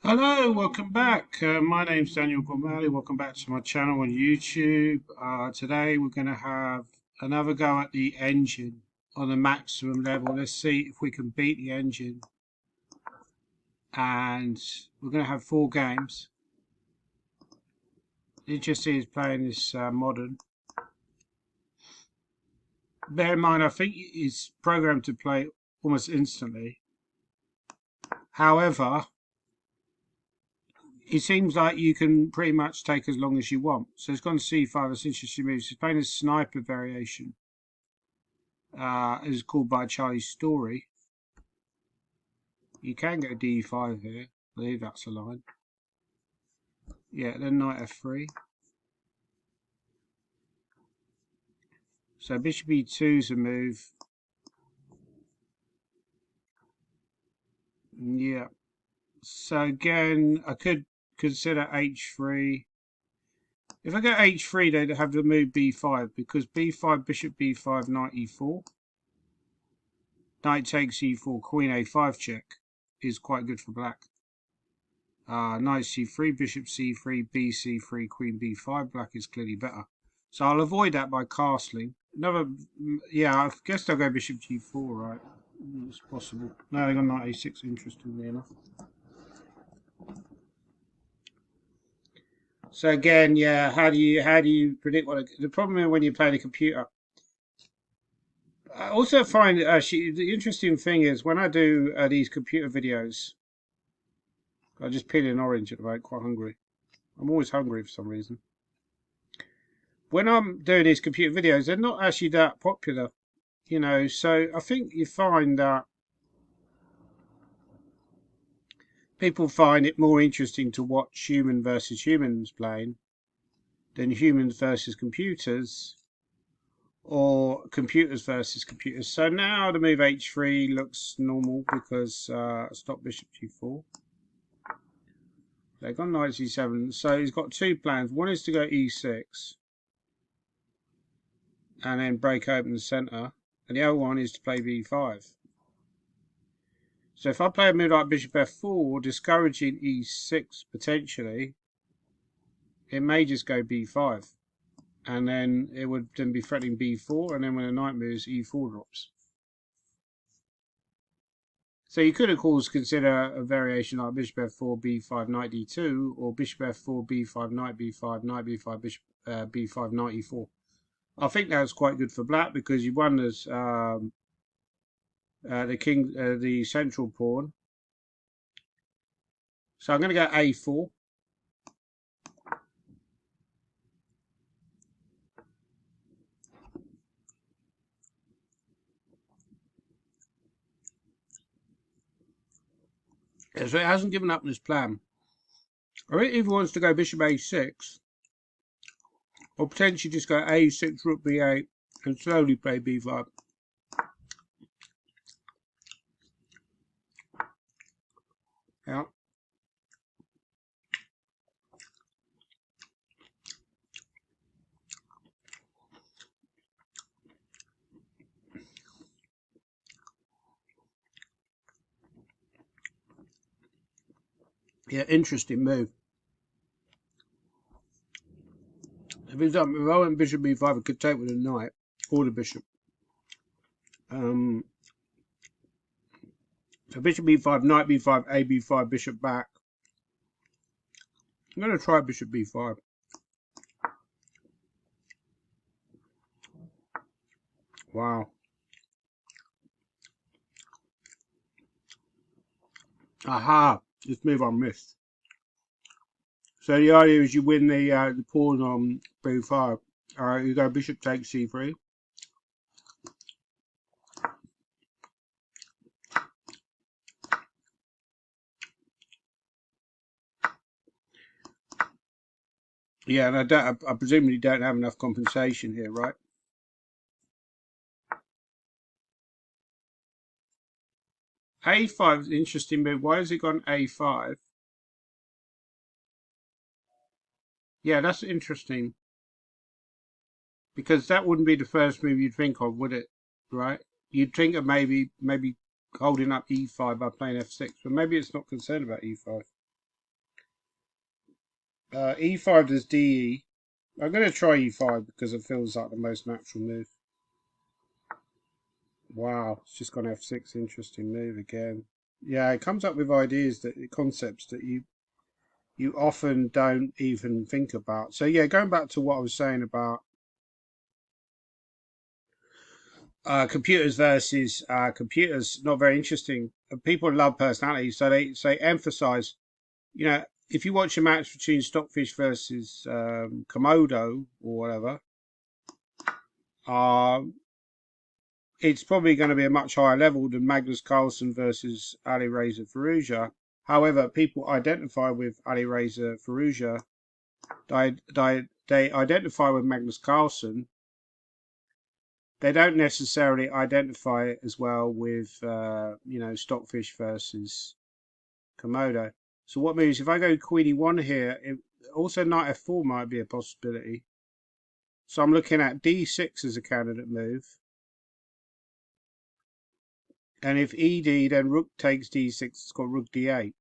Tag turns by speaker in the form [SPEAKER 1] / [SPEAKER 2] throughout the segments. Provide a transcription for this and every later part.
[SPEAKER 1] Hello, welcome back. My name's Daniel Gormley. Welcome back to my channel on YouTube. Today we're going to have another go at the engine on the maximum level. Let's see if we can beat the engine. And we're going to have 4 games. Interesting is playing this modern. Bear in mind, I think it's programmed to play almost instantly. However, it seems like you can pretty much take as long as you want. So it's gone C5, it's interesting moves. It's playing a sniper variation. Is called by Charlie's Story. You can go D5 here. I believe that's a line. Yeah, then knight F3. So bishop E2 is a move. Yeah. So again, I could consider H3. If I go H3, they'd have to move B5 because B5, bishop B5, knight E4. Knight takes E4, queen A5 check is quite good for black. Knight C3, bishop C3, BC3, queen B5. Black is clearly better. So I'll avoid that by castling. Yeah, I guess they'll go bishop G4, right? It's possible. No, they got knight A6, interestingly enough. So again, yeah, how do you predict what the problem is when you're playing a computer? I also find the interesting thing is when I do these computer videos, I just peel an orange at the moment, quite hungry. I'm always hungry for some reason. When I'm doing these computer videos, they're not actually that popular, so I think you find that people find it more interesting to watch human versus humans playing than humans versus computers or computers versus computers. So now the move H3 looks normal because stop bishop G4. They've gone knight C7. So he's got 2 plans. One is to go E6 and then break open the center. And the other one is to play B5. So if I play a move like bishop F4, discouraging E6 potentially, it may just go B5. And then it would then be threatening B4, and then when the knight moves, E4 drops. So you could of course consider a variation like bishop F4, B5, knight D2, or bishop F4, B5, knight B5, bishop B5, knight E4. I think that's quite good for black because you won as the central pawn. So I'm going to go A4. So it hasn't given up on his plan. I think if he wants to go bishop A6, or potentially just go A6, rook B8, and slowly play B5. Yeah. Yeah, interesting move. If I went bishop B5, I could take with a knight or the bishop. So bishop B5, knight B5, A B5, bishop back. I'm going to try bishop B5. Wow. Aha! This move I missed. So the idea is you win the pawn on B5. You go bishop takes C3. Yeah, and I presumably don't have enough compensation here, right? A5 is an interesting move. Why has it gone A5? Yeah, that's interesting. Because that wouldn't be the first move you'd think of, would it? Right? You'd think of maybe holding up E5 by playing F6, but maybe it's not concerned about E5. E5 does DE. I'm going to try E5 because it feels like the most natural move. Wow, it's just gone F6. Interesting move again. Yeah, it comes up with ideas, that concepts that you often don't even think about. So yeah, going back to what I was saying about computers versus computers, not very interesting. People love personality, so they emphasize. You know, if you watch a match between Stockfish versus Komodo or whatever, um, it's probably going to be a much higher level than Magnus Carlsen versus Ali Reza Firouzja. However, people identify with Ali Reza Firouzja. They identify with Magnus Carlsen. They don't necessarily identify as well with Stockfish versus Komodo. So what moves? If I go Queen E1 here, also Knight F4 might be a possibility. So I'm looking at D6 as a candidate move. And if ED, then Rook takes D6, it's got Rook D8.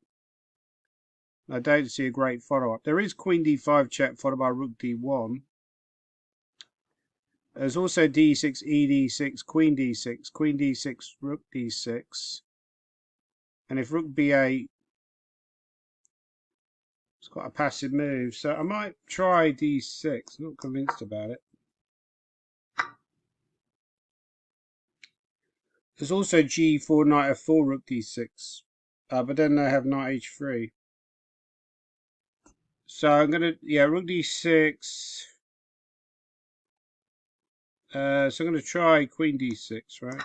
[SPEAKER 1] I don't see a great follow-up. There is Queen D5 check followed by Rook D1. There's also D6, ED6, Queen D6, Queen D6, Rook D6. And if Rook B8, it's got a passive move. So I might try D6. Not convinced about it. There's also G4, Knight F4, Rook D6. But then they have Knight H3. So I'm going to, yeah, Rook D6. So I'm going to try Queen D6, right?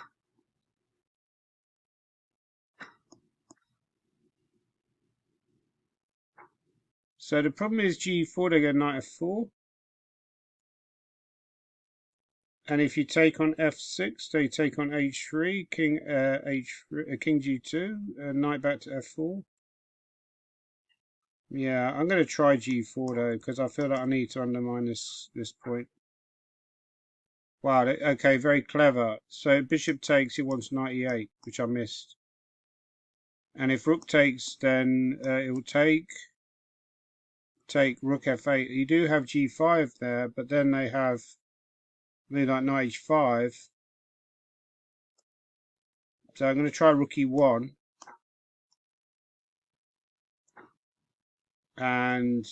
[SPEAKER 1] So the problem is G4, they go Knight F4. And if you take on F6, they take on H3, King H3, King G2, Knight back to F4. Yeah, I'm going to try G4 though, because I feel like I need to undermine this point. Wow, okay, very clever. So Bishop takes, he wants Knight E8, which I missed. And if Rook takes, then it will take Rook F8. You do have G5 there, but then they have like Knight H5. So I'm going to try Rook E1. And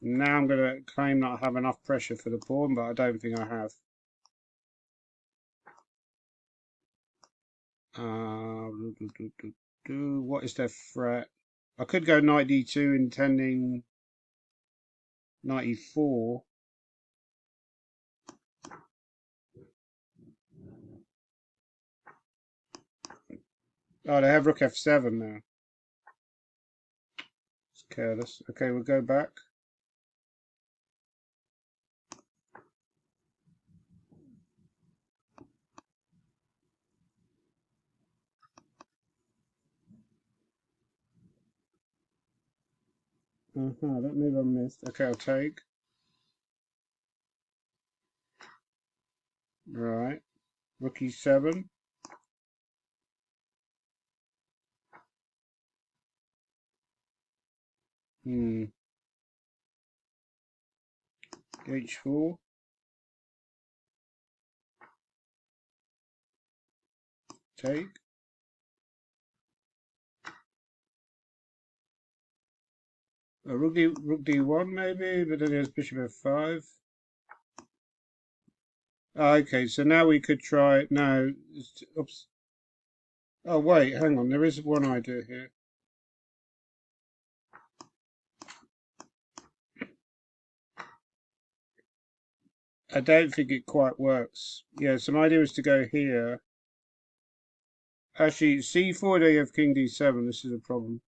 [SPEAKER 1] now I'm going to claim that I have enough pressure for the pawn, but I don't think I have. What is their threat? I could go Knight D2 intending Knight E4. Oh, they have Rook F7 now. It's careless. Okay, we'll go back. That move I missed. Okay, I'll take. Right. Rook E7. H4. Take. Rook D1 maybe, but then there's Bishop F5. Okay, so now we could try. No. Oops. Oh, wait, hang on. There is one idea here. I don't think it quite works. Yeah, so my idea was to go here. Actually, C4, they have King D7. This is a problem.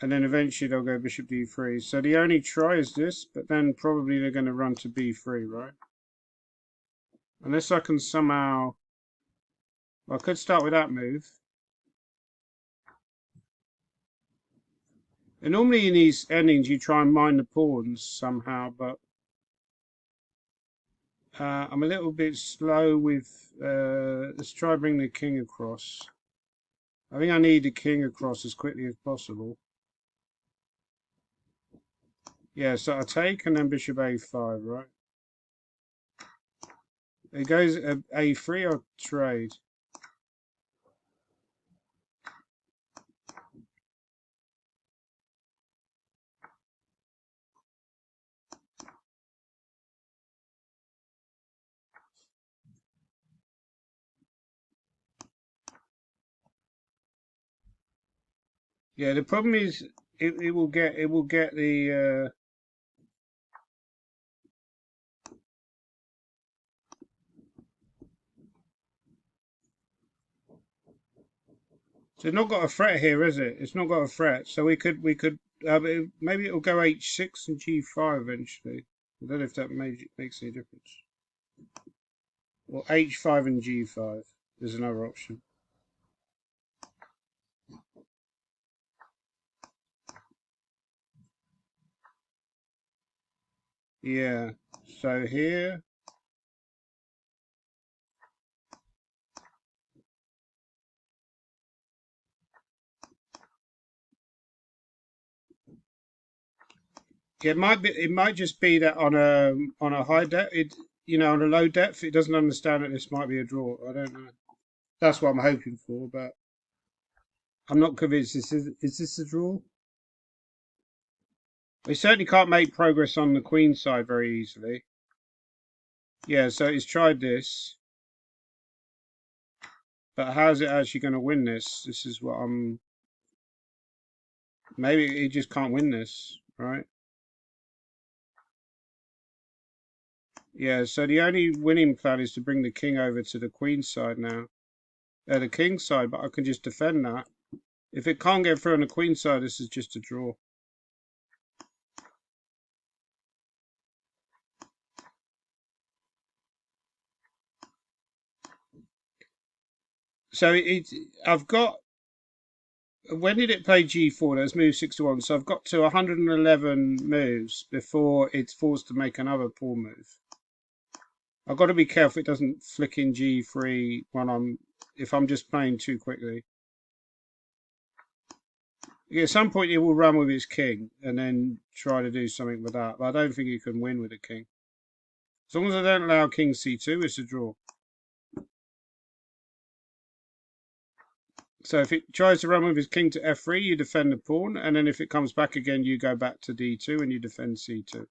[SPEAKER 1] And then eventually they'll go Bishop D3. So the only try is this, but then probably they're going to run to B3, right? Unless I can somehow... Well, I could start with that move. And normally in these endings you try and mine the pawns somehow, but I'm a little bit slow with... let's try bring the king across. I think I need the king across as quickly as possible. Yeah, so I take and then bishop a5, right? It goes a3 or trade. Yeah, the problem is it will get the so it's not got a threat here, is it? It's not got a threat, so we could maybe it'll go h6 and g5 eventually. I don't know if that makes any difference. Or h5 and g5 is another option. Yeah. So here, it might just be that on a high depth, on a low depth, it doesn't understand that this might be a draw. I don't know. That's what I'm hoping for, but I'm not convinced. Is this a draw? We certainly can't make progress on the queen side very easily. Yeah, so he's tried this, but how's it actually going to win this? This is what I'm. Maybe he just can't win this, right? Yeah, so the only winning plan is to bring the king over to the queen side now. The king side, but I can just defend that. If it can't get through on the queen side, this is just a draw. So I've got. When did it play g4? That's move 6 to 1. So I've got to 111 moves before it's forced to make another pawn move. I've got to be careful it doesn't flick in g3 if I'm just playing too quickly. Yeah, at some point it will run with its king and then try to do something with that. But I don't think it can win with a king. As long as I don't allow king c2, it's a draw. So if it tries to run with his king to f3, you defend the pawn, and then if it comes back again, you go back to d2 and you defend c2.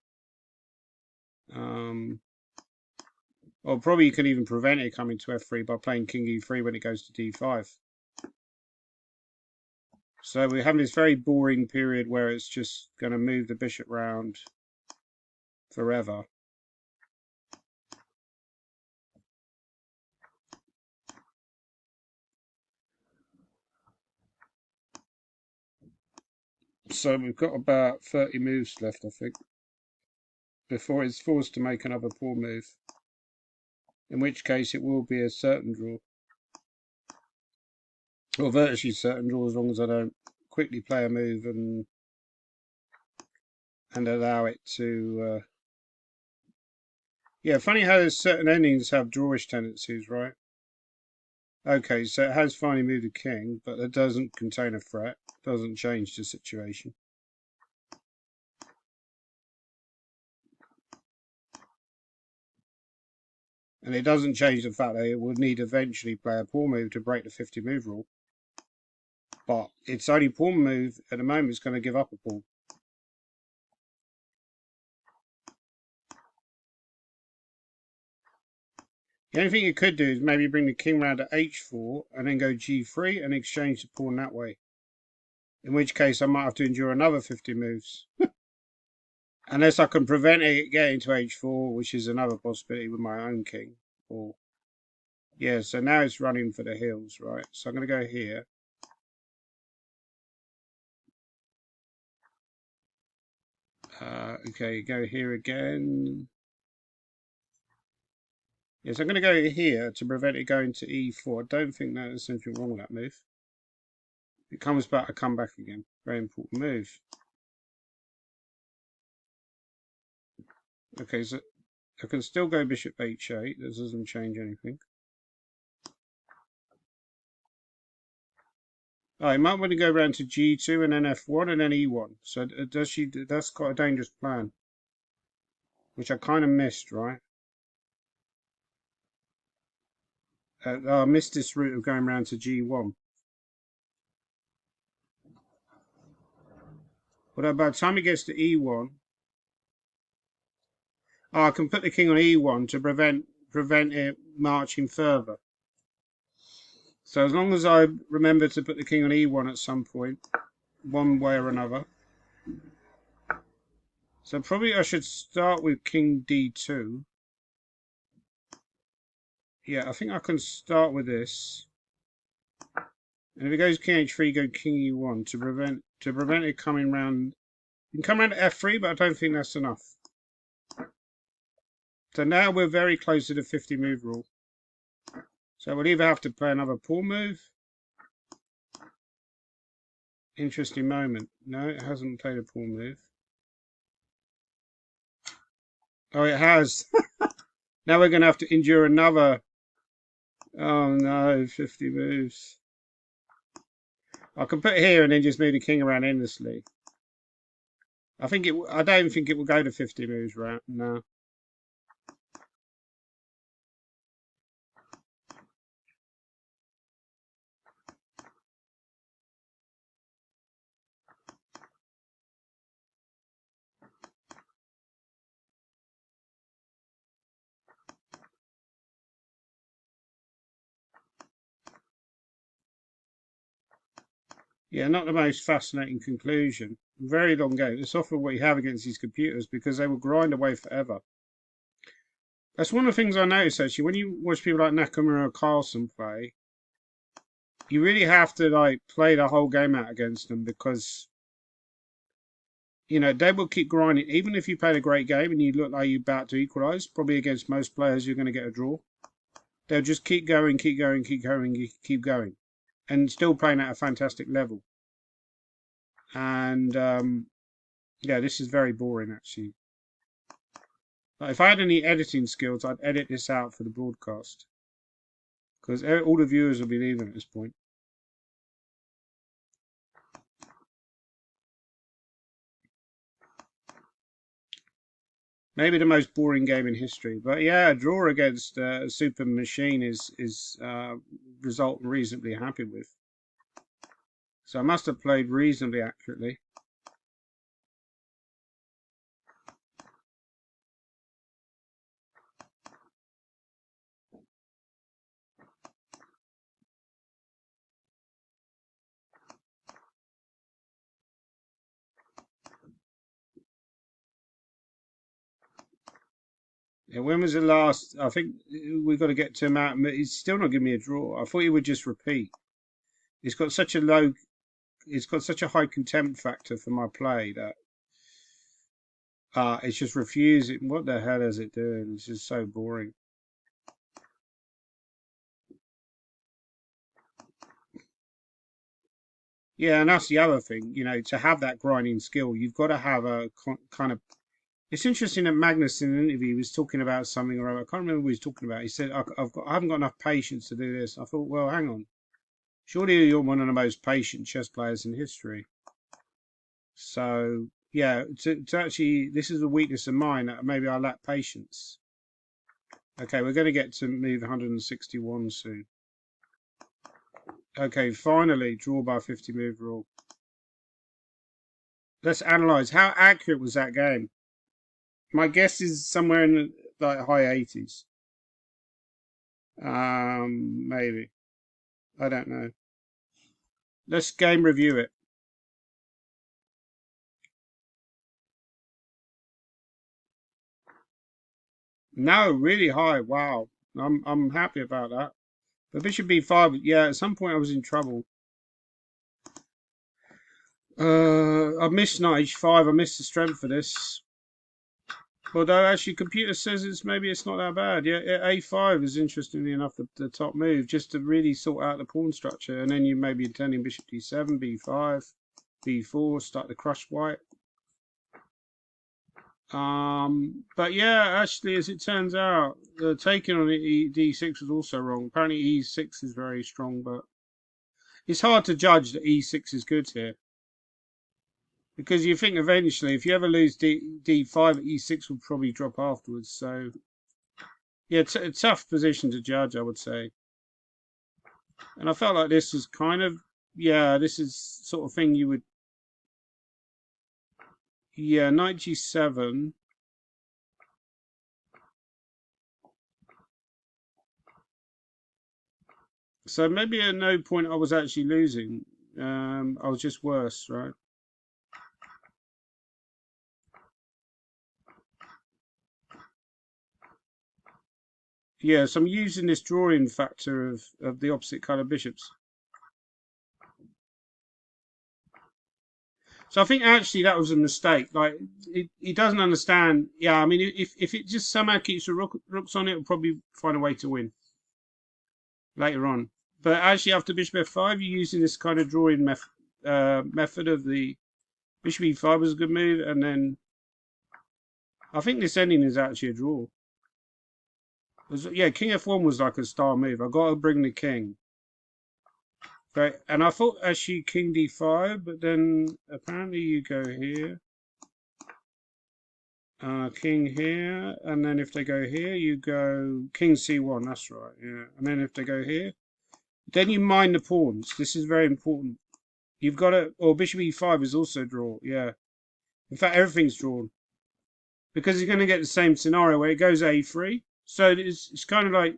[SPEAKER 1] Or probably you can even prevent it coming to f3 by playing king e3 when it goes to d5. So we're having this very boring period where it's just going to move the bishop round forever. So we've got about 30 moves left, I think, before it's forced to make another pawn move. In which case it will be a certain draw. Or virtually certain draw as long as I don't quickly play a move and allow it to... Yeah, funny how there's certain endings have drawish tendencies, right? Okay, so it has finally moved a king, but it doesn't contain a threat. Doesn't change the situation. And it doesn't change the fact that it would need eventually play a pawn move to break the 50 move rule. But its only pawn move at the moment is going to give up a pawn. The only thing it could do is maybe bring the king round to h4 and then go g3 and exchange the pawn that way. In which case I might have to endure another 50 moves. Unless I can prevent it getting to h4, which is another possibility with my own king. Or yeah, so now it's running for the hills, right? So I'm going to go here. Okay, go here again. Yes, I'm going to go here to prevent it going to e4. I don't think there's anything wrong with that move. If it comes back, I come back again. Very important move. Okay, so I can still go bishop h8. This doesn't change anything. Oh, I might want to go around to G2 and then F1 and then E1. So does she? That's quite a dangerous plan, which I kind of missed, right? I missed this route of going around to G1. But by the time it gets to E1, oh, I can put the king on E1 to prevent it marching further. So as long as I remember to put the king on E1 at some point, one way or another. So probably I should start with king D2. Yeah, I think I can start with this. And if it goes king H3, go king E1 to prevent it coming round. You can come around to F3, but I don't think that's enough. So now we're very close to the 50 move rule. So we'll either have to play another pawn move. Interesting moment. No, it hasn't played a pawn move. Oh, it has. Now we're going to have to endure another. Oh no, 50 moves. I can put it here and then just move the king around endlessly. I don't think it will go to 50 moves round. No. Yeah, not the most fascinating conclusion. Very long game. It's often what you have against these computers because they will grind away forever. That's one of the things I notice actually when you watch people like Nakamura or Carlsen play. You really have to like play the whole game out against them because they will keep grinding. Even if you played a great game and you look like you're about to equalise, probably against most players you're going to get a draw. They'll just keep going, keep going, keep going, keep going, and still playing at a fantastic level. And yeah, this is very boring actually. Like, if I had any editing skills, I'd edit this out for the broadcast because all the viewers will be leaving at this point. Maybe the most boring game in history, but yeah, a draw against a super machine is result I'm reasonably happy with. So I must have played reasonably accurately. Yeah, when was the last? I think we've got to get to him out. He's still not giving me a draw. I thought he would just repeat. He's got such a low. He's got such a high contempt factor for my play that it's just refusing. What the hell is it doing? It's just so boring. Yeah, and that's the other thing. To have that grinding skill, you've got to have a kind of. It's interesting that Magnus in an interview was talking about something or other. I can't remember what he was talking about. He said, I haven't got enough patience to do this. I thought, well, hang on. Surely you're one of the most patient chess players in history. So, yeah, to actually, this is a weakness of mine. Maybe I lack patience. Okay, we're going to get to move 161 soon. Okay, finally, draw by 50 move rule. Let's analyze. How accurate was that game? My guess is somewhere in the high 80s. Maybe. I don't know. Let's game review it. No, really high. Wow. I'm happy about that. But bishop b5, yeah, at some point I was in trouble. I missed knight h5. I missed the strength for this. Although actually, computer says it's not that bad. Yeah, a5 is interestingly enough the top move, just to really sort out the pawn structure, and then you may be intending bishop d7, b5, b4, start to crush white. But yeah, actually, as it turns out, taking on d6 was also wrong. Apparently, e6 is very strong, but It's hard to judge that e6 is good here. Because you think eventually, if you ever lose d5, e6 will probably drop afterwards. So, yeah, it's a tough position to judge, I would say. And I felt like this was kind of, yeah, this is sort of thing you would, yeah, knight g7. So maybe at no point I was actually losing. I was just worse, right? Yeah, so I'm using this drawing factor of the opposite colour bishops. So I think actually that was a mistake. Like he doesn't understand. Yeah, I mean if it just somehow keeps the rooks on it, it'll probably find a way to win later on. But actually after bishop f5, you're using this kind of drawing method of the bishop e5 was a good move, and then I think this ending is actually a draw. Yeah, king f1 was like a star move. I got to bring the king. Right, and I thought actually king d5, but then apparently you go here. King here, and then if they go here, you go king c1. That's right, yeah. And then if they go here, then you mine the pawns. This is very important. You've got to, or bishop e5 is also draw. Yeah, in fact, everything's drawn because you're going to get the same scenario where it goes a3. So it's kind of like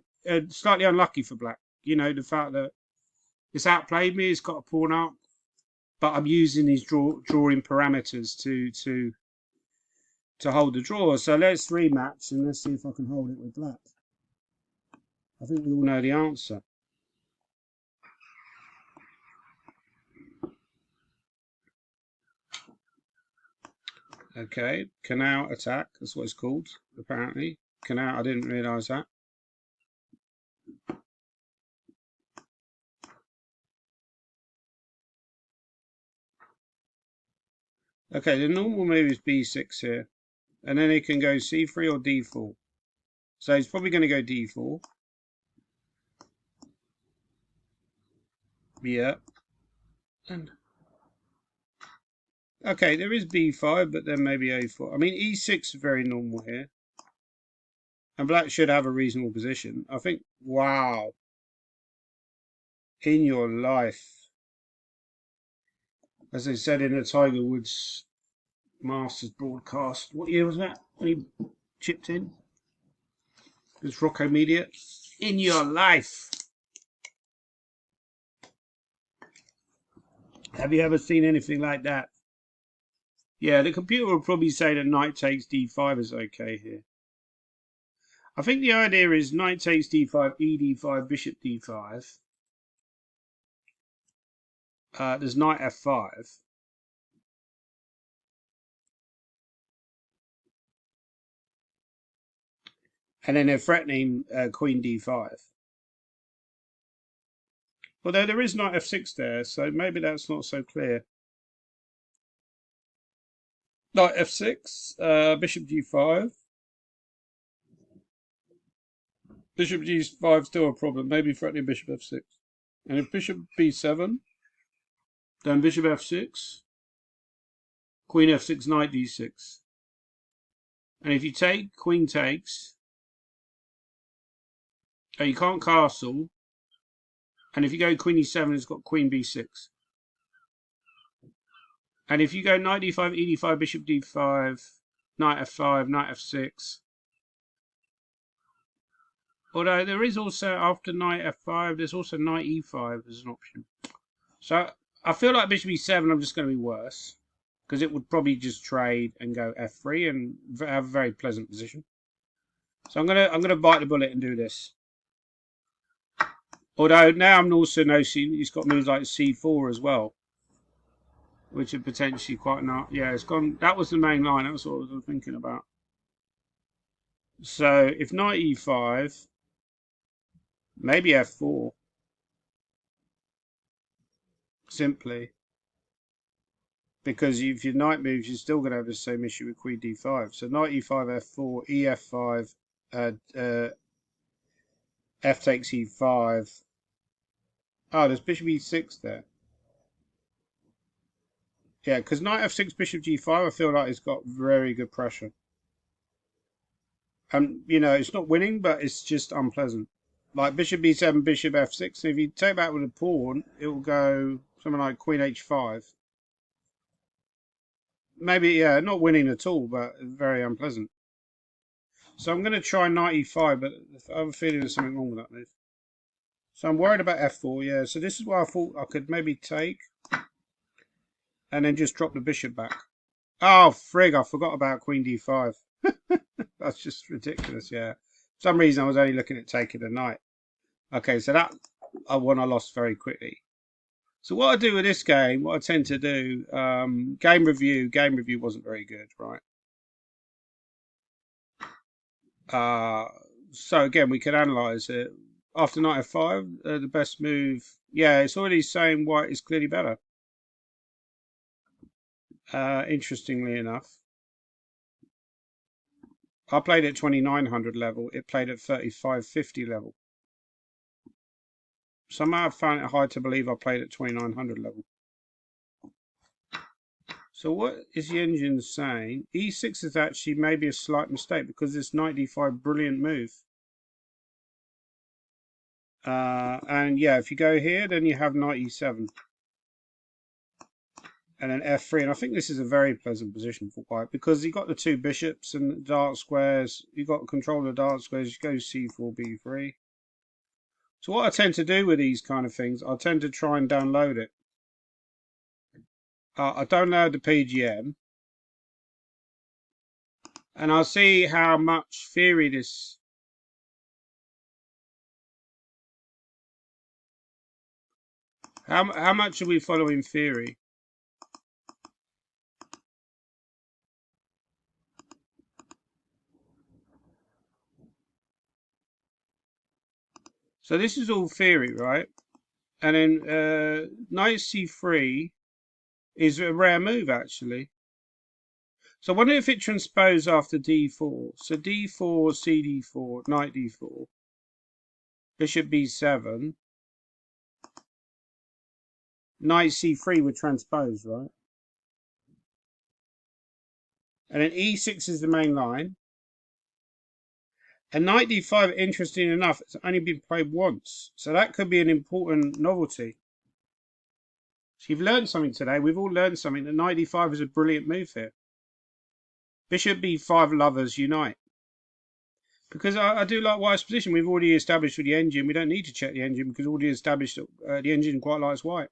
[SPEAKER 1] slightly unlucky for black. You know, the fact that it's outplayed me. It's got a pawn up, but I'm using these drawing parameters to hold the draw. So let's rematch and let's see if I can hold it with black. I think we all know the answer. Okay, canal attack. That's what it's called, apparently. Canal, I didn't realise that. Okay, the normal move is b6 here. And then it can go c3 or d4. So he's probably going to go d4. Yeah. And okay, there is b5, but then maybe a4. I mean, e6 is very normal here. And black should have a reasonable position. I think, wow. In your life. As they said in the Tiger Woods Masters broadcast. What year was that when he chipped in? It was Rocco Media. In your life. Have you ever seen anything like that? Yeah, the computer will probably say that knight takes d5 is okay here. I think the idea is knight takes d5, ed5, bishop d5. There's knight f5. And then they're threatening queen d5. Although there is knight f6 there, so maybe that's not so clear. Knight f6, bishop g5. Bishop g5 still a problem, maybe threatening bishop f6. And if bishop b7, then bishop f6, queen f6, knight d6. And if you take, queen takes, you can't castle. And if you go queen e7, it's got queen b6. And if you go knight d5, ed5, bishop d5, knight f5, knight f6. Although there is also, after knight f5, there's also knight e5 as an option. So I feel like bishop e7, I'm just going to be worse. Because it would probably just trade and go f3 and have a very pleasant position. So I'm gonna bite the bullet and do this. Although now I'm also noticing he's got moves like c4 as well, which are potentially quite not. Yeah, it's gone. That was the main line. That was what I was thinking about. So if knight e5, maybe f4, simply because if your knight moves, you're still going to have the same issue with queen d5. So knight e5, f4, ef5, f takes e5. Oh, there's bishop e6 there. Yeah, because knight f6, bishop g5, I feel like it's got very good pressure. And, you know, it's not winning, but it's just unpleasant. Like bishop b7, bishop f6. If you take that with a pawn, it will go something like queen h5. Maybe, yeah, not winning at all, but very unpleasant. So I'm going to try knight e5, but I have a feeling there's something wrong with that move. So I'm worried about f4, yeah. So this is why I thought I could maybe take and then just drop the bishop back. Oh, frig, I forgot about queen d5. That's just ridiculous, yeah. For some reason, I was only looking at taking the knight. Okay, so that one I lost very quickly. So what I do with this game, what I tend to do, game review wasn't very good, right? Uh, so again, we can analyze it. After knight f5, the best move, yeah, it's already saying white is clearly better. Interestingly enough, I played at 2900 level, it played at 3550 level. Somehow I found it hard to believe I played at 2900 level. So what is the engine saying? E6 is actually maybe a slight mistake because this knight d5 brilliant move. And yeah, if you go here, then you have knight e7. And then f3. And I think this is a very pleasant position for white because you got the two bishops and dark squares. You got control of the dark squares. You go c4, b3. So what I tend to do with these kind of things, I tend to try and download it. I download the PGM. And I'll see how much theory this... How much are we following theory? So this is all theory, right? And then knight c3 is a rare move, actually. So I wonder if it transposed after d4. So d4, cd4, knight d4, bishop b7, knight c3 would transpose, right? And then e6 is the main line. And knight d5, interesting enough, it's only been played once. So that could be an important novelty. So you've learned something today. We've all learned something. That knight d5 is a brilliant move here. Bishop b5, lovers unite. Because I do like white's position. We've already established with the engine. We don't need to check the engine because we've already established that the engine quite likes white.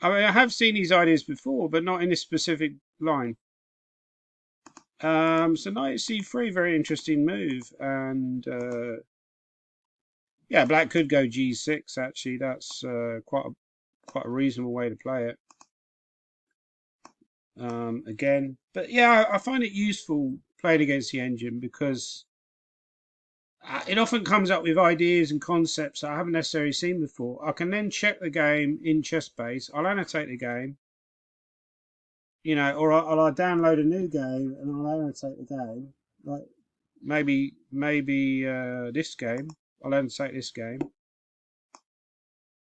[SPEAKER 1] I mean, I have seen these ideas before, but not in this specific line. So knight c3, very interesting move. And yeah, black could go g6, actually. That's quite a reasonable way to play it. Again. But yeah, I find it useful playing against the engine because it often comes up with ideas and concepts that I haven't necessarily seen before. I can then check the game in ChessBase. I'll annotate the game, you know, or I'll download a new game and I'll annotate the game. Like maybe this game. I'll annotate this game.